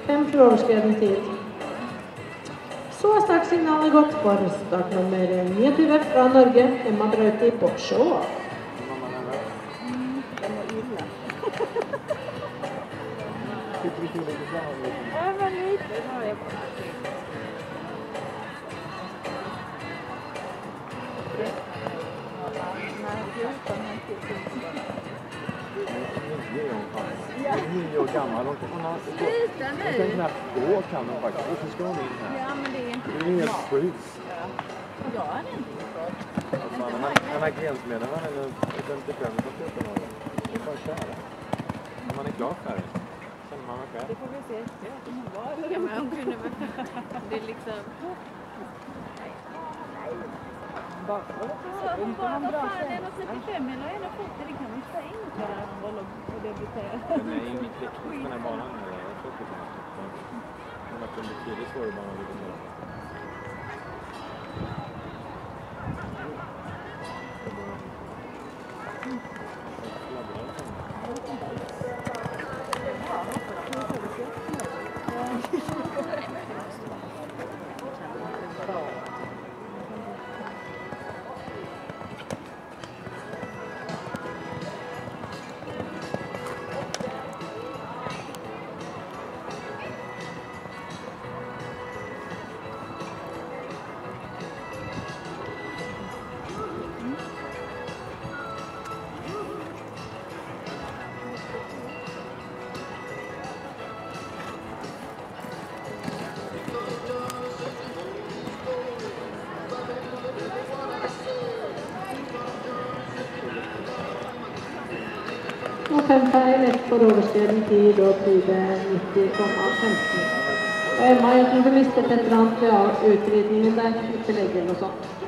5 för överskreden tid. Så har startsignalet gått för startnummer 9 från Norge, Emma Brauti på Sjå. Ja. 9 år gammal. Hon kan knappt gå, kan hon faktiskt. Varför ska hon in här? Ja, men det är inte det är helt sjukt. Ja, det är inte förstått. Anna Grensmedlem, han är 55 och 14 år. Det är bara kära. Om man är glad för det. Känner man själv. Det får vi se. Ja, men hon kunde väl... Det är liksom... Vad fan, är det 35 eller 1,40? Det kan man inte säga in för en roll och debutera. Den är ju mitt riktigt, den här banan här. Jag tror att det har varit en betydligt svårare bana lite mer. Och 5 för överskreden tid, då blir det 90,50. Emma, jag tror du visste ett eller annat av utredningen där, tilläggen och sånt.